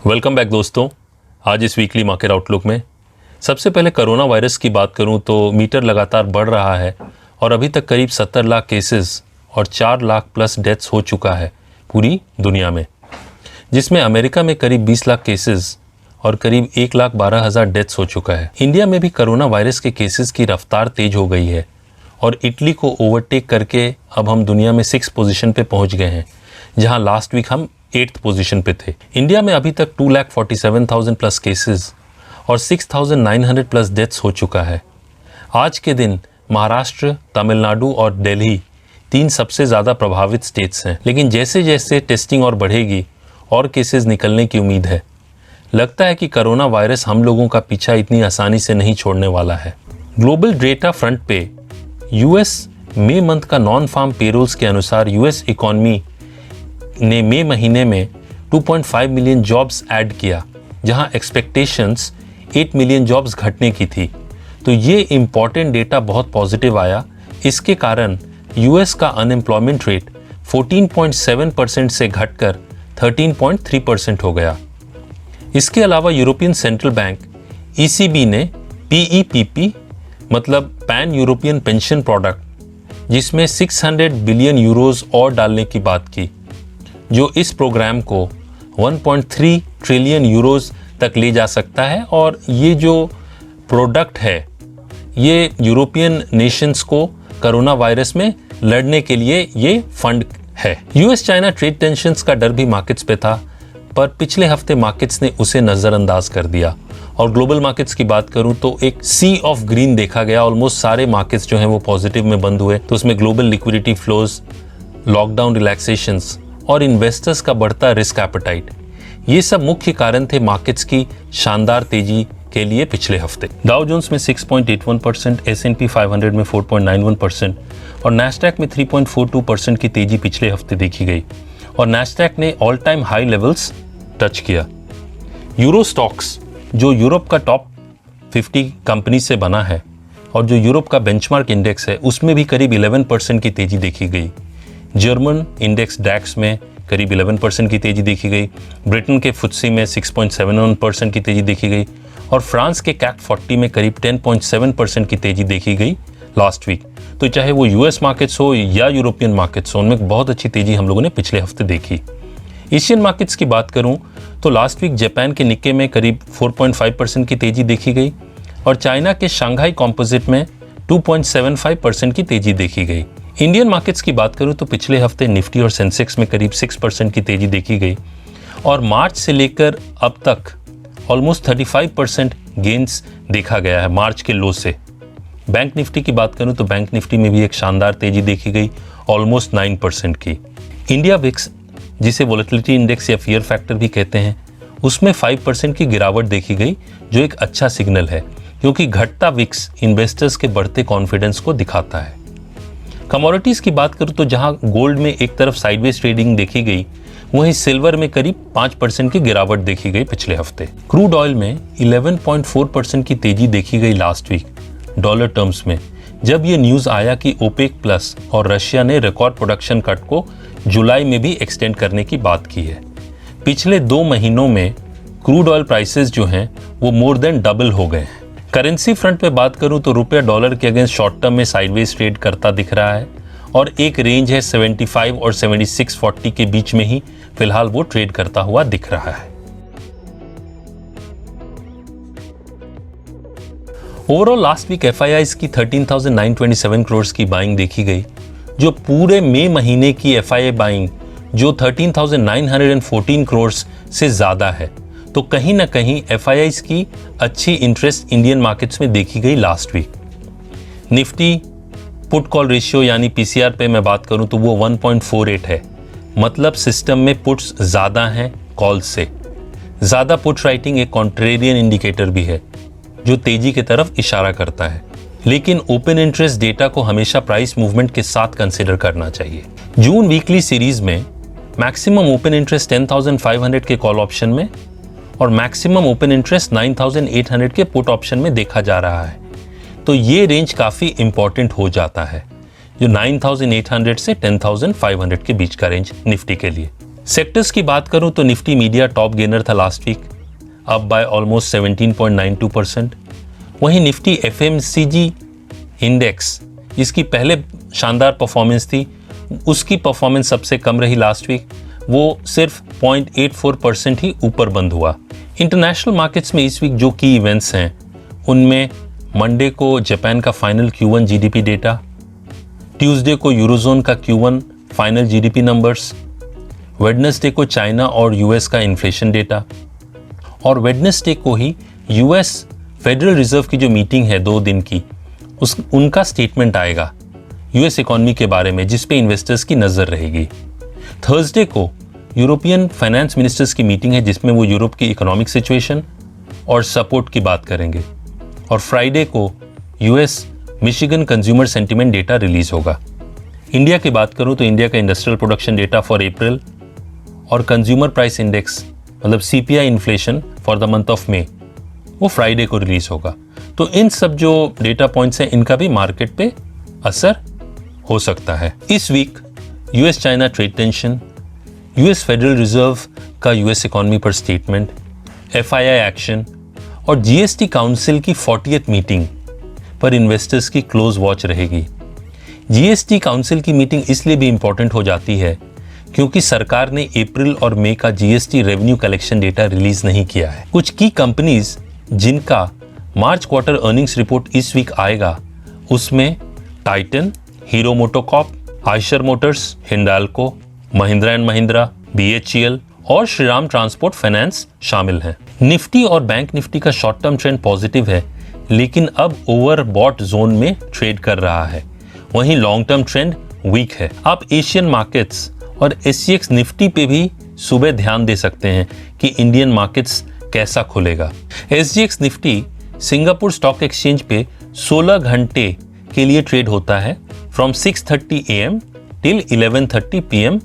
Welcome back दोस्तों। आज इस वीकली मार्केट आउटलुक में सबसे पहले कोरोना वायरस की बात करूं तो मीटर लगातार बढ़ रहा है और अभी तक करीब 70 लाख केसेस और 4 लाख प्लस डेथ्स हो चुका है पूरी दुनिया में, जिसमें अमेरिका में करीब 20 लाख केसेस और करीब 1,12,000 डेथ्स हो चुका है। इंडिया में भी कोरोना वायरस के केसेस की रफ्तार तेज हो गई है और इटली को ओवरटेक करके अब हम दुनिया में 6 पोजीशन पे पहुंच गए हैं, जहां लास्ट वीक हम 8th पोजीशन पे थे। इंडिया में अभी तक 2,47,000 प्लस केसेस और 6,900 प्लस डेथ्स हो चुका है। आज के दिन महाराष्ट्र, तमिलनाडु और दिल्ली 3 सबसे ज़्यादा प्रभावित स्टेट्स हैं, लेकिन जैसे जैसे टेस्टिंग और बढ़ेगी और केसेस निकलने की उम्मीद है। लगता है कि कोरोना वायरस हम लोगों का पीछा इतनी आसानी से नहीं छोड़ने वाला है। ग्लोबल डेटा फ्रंट पे यूएस मई मंथ का नॉन फार्म पेरोल्स के अनुसार यूएस इकॉनमी ने मई महीने में 2.5 मिलियन जॉब्स ऐड किया, जहां एक्सपेक्टेशंस 8 मिलियन जॉब्स घटने की थी। तो ये इम्पॉर्टेंट डेटा बहुत पॉजिटिव आया। इसके कारण यूएस का अनएम्प्लॉयमेंट रेट 14.7% से घटकर 13.3% हो गया। इसके अलावा यूरोपियन सेंट्रल बैंक ईसीबी ने पीईपीपी मतलब पैन यूरोपियन पेंशन प्रोडक्ट, जिसमें 600 बिलियन यूरोज और डालने की बात की, जो इस प्रोग्राम को 1.3 ट्रिलियन यूरोज तक ले जा सकता है। और ये जो प्रोडक्ट है ये यूरोपियन नेशंस को कोरोना वायरस में लड़ने के लिए ये फंड है। यूएस चाइना ट्रेड टेंशंस का डर भी मार्केट्स पे था, पर पिछले हफ्ते मार्केट्स ने उसे नज़रअंदाज कर दिया। और ग्लोबल मार्केट्स की बात करूं तो एक सी ऑफ ग्रीन देखा गया। ऑलमोस्ट सारे मार्केट्स जो हैं वो पॉजिटिव में बंद हुए। तो उसमें global liquidity flows, lockdown relaxations और इन्वेस्टर्स का बढ़ता रिस्क एपेटाइट, ये सब मुख्य कारण थे मार्केट्स की शानदार तेजी के लिए पिछले हफ्ते। डाउ जोन्स में 6.81%, S&P 500 में 4.91% और नैस्डैक में 3.42% की तेजी पिछले हफ्ते देखी गई। और नैस्डैक ने all time high levels touch किया। यूरो स्टॉक्स, जो यूरोप का टॉप 50 कंपनी से बना है और जो यूरोप का बेंचमार्क इंडेक्स है, उसमें भी करीब 11% की तेजी देखी गई। जर्मन इंडेक्स डैक्स में करीब 11% की तेजी देखी गई। ब्रिटेन के फुत्सी में 6.71% की तेजी देखी गई और फ्रांस के कैक 40 में करीब 10.7% की तेजी देखी गई लास्ट वीक। तो चाहे वो यूएस मार्केट्स हो या यूरोपियन मार्केट्स हो, उनमें बहुत अच्छी तेजी हम लोगों ने पिछले हफ्ते देखी। एशियन मार्केट्स की बात करूं तो लास्ट वीक जापान के निक्के में करीब 4.5% की तेजी देखी गई और चाइना के शंघाई कॉम्पोजिट में 2.75% की तेजी देखी गई। इंडियन मार्केट्स की बात करूं तो पिछले हफ्ते निफ्टी और सेंसेक्स में करीब 6% की तेजी देखी गई और मार्च से लेकर अब तक ऑलमोस्ट 35% गेन्स देखा गया है मार्च के लो से। बैंक निफ्टी की बात करूं तो बैंक निफ्टी में भी एक शानदार तेजी देखी गई, ऑलमोस्ट 9% की। इंडिया विक्स, जिसे वोलेटिलिटी इंडेक्स या फियर फैक्टर भी कहते हैं, उसमें 5% की गिरावट देखी गई, जो एक अच्छा सिग्नल है, क्योंकि घटता विक्स इन्वेस्टर्स के बढ़ते कॉन्फिडेंस को दिखाता है। कमोडिटीज की बात करूं तो जहां गोल्ड में एक तरफ साइडवेज ट्रेडिंग देखी गई, वहीं सिल्वर में करीब 5% की गिरावट देखी गई पिछले हफ्ते। क्रूड ऑयल में 11.4% की तेजी देखी गई लास्ट वीक डॉलर टर्म्स में, जब ये न्यूज आया कि ओपेक प्लस और रशिया ने रिकॉर्ड प्रोडक्शन कट को जुलाई में भी एक्सटेंड करने की बात की है। पिछले 2 महीनों में क्रूड ऑयल प्राइसेस जो हैं वो मोर देन डबल हो गए हैं। करेंसी फ्रंट पे बात करूं तो रुपया डॉलर के अगेंस्ट शॉर्ट टर्म में साइडवेज ट्रेड करता दिख रहा है और एक रेंज है 75 और 76.40 के बीच में ही फिलहाल वो ट्रेड करता हुआ दिख रहा है। ओवरऑल लास्ट वीक एफआईआईज की 13,927 करोड़ की बाइंग देखी गई, जो पूरे मई महीने की एफआईआई बाइंग जो 13,914 करोड़ से ज्यादा है। तो कहीं ना कहीं एफआईआईज की अच्छी इंटरेस्ट इंडियन मार्केट्स में देखी गई last week. Nifty put call ratio यानी पीसीआर पे मैं बात करूं तो वो 1.48 है, मतलब सिस्टम में पुट्स ज्यादा हैं कॉल्स से। ज्यादा पुट राइटिंग एक कॉन्ट्रेरियन इंडिकेटर भी है, जो तेजी की तरफ इशारा करता है, लेकिन ओपन इंटरेस्ट डेटा को हमेशा प्राइस मूवमेंट के साथ कंसिडर करना चाहिए। जून वीकली सीरीज में मैक्सिमम ओपन इंटरेस्ट 10,500 के कॉल ऑप्शन में और मैक्सिमम ओपन इंटरेस्ट 9,800 के पुट ऑप्शन में देखा जा रहा है। तो ये रेंज काफी इंपॉर्टेंट हो जाता है, जो 9,800 से 10,500 के बीच का रेंज निफ्टी के लिए। सेक्टर्स की बात करूं तो निफ्टी मीडिया टॉप गेनर था last week, up by almost 17.92%। वहीं निफ्टी एफएमसीजी इंडेक्स, जिसकी पहले शानदार परफॉर्मेंस थी, उसकी परफॉर्मेंस सबसे कम रही लास्ट वीक, वो सिर्फ 0.84% ही ऊपर बंद हुआ। इंटरनेशनल मार्केट्स में इस वीक जो की इवेंट्स हैं उनमें मंडे को जापान का final Q1 GDP data, Tuesday को यूरोजोन का Q1 final GDP numbers, Wednesday को चाइना और यूएस का इन्फ्लेशन डेटा, और वेडनेसडे को ही यूएस फेडरल रिजर्व की जो मीटिंग है 2 दिन की, उनका स्टेटमेंट आएगा यूएस इकोनॉमी के बारे में, जिस पे इन्वेस्टर्स की नजर रहेगी। थर्सडे को यूरोपियन फाइनेंस मिनिस्टर्स की मीटिंग है, जिसमें वो यूरोप की इकोनॉमिक सिचुएशन और सपोर्ट की बात करेंगे। और फ्राइडे को US Michigan consumer sentiment data release होगा। इंडिया की बात करूं तो इंडिया का industrial production data for April और कंज्यूमर प्राइस इंडेक्स मतलब CPI inflation for the month of May, वो फ्राइडे को रिलीज होगा। तो इन सब जो डेटा पॉइंट्स हैं इनका भी मार्केट पे असर हो सकता है। इस week US China trade tension, US Federal Reserve का यूएस इकोनॉमी पर स्टेटमेंट, एफआईआई एक्शन और जीएसटी काउंसिल की 40th मीटिंग पर इन्वेस्टर्स की क्लोज वॉच रहेगी। जीएसटी काउंसिल की मीटिंग इसलिए भी इंपॉर्टेंट हो जाती है क्योंकि सरकार ने अप्रैल और मई का GST revenue collection data release नहीं किया है। कुछ की कंपनीज जिनका मार्च क्वार्टर अर्निंग्स रिपोर्ट इस वीक आएगा, उसमें Titan, hero MotoCorp, Eicher Motors, Hindalco, Mahindra and Mahindra, BHEL और श्रीराम ट्रांसपोर्ट फाइनेंस शामिल हैं। निफ्टी और बैंक निफ्टी का शॉर्ट टर्म ट्रेंड पॉजिटिव है, लेकिन अब ओवरबॉट जोन में ट्रेड कर रहा है। वहीं लॉन्ग टर्म ट्रेंड वीक है। आप एशियन मार्केट्स और एससीएक्स निफ्टी पे भी सुबह ध्यान दे सकते हैं कि इंडियन मार्केट्स कैसा खुलेगा। SGX Nifty Singapore stock exchange पे 16 घंटे के लिए ट्रेड होता है, from 6:30 AM till 11:30 PM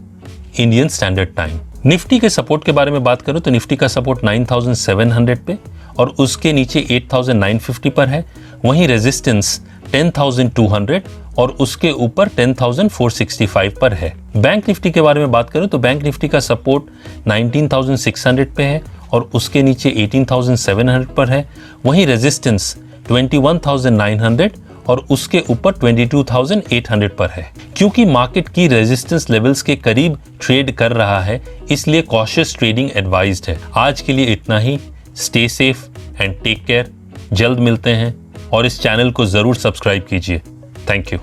Indian standard time. Nifty के सपोर्ट के बारे में बात करूं तो निफ्टी का सपोर्ट 9700 पे और उसके नीचे 8950 पर है। वहीं रेजिस्टेंस 10200 और उसके ऊपर 10465 पर है। बैंक निफ्टी के बारे में बात करूं तो बैंक निफ्टी का सपोर्ट 19600 पे है और उसके नीचे 18700 पर है। वहीं रेजिस्टेंस 21900 और उसके ऊपर 22800 पर है। क्योंकि मार्केट की रेजिस्टेंस लेवल्स के करीब ट्रेड कर रहा है, इसलिए कॉशियस ट्रेडिंग एडवाइज्ड है। आज के लिए इतना ही। Stay safe and take care. जल्द मिलते हैं और इस चैनल को जरूर सब्सक्राइब कीजिए। Thank you.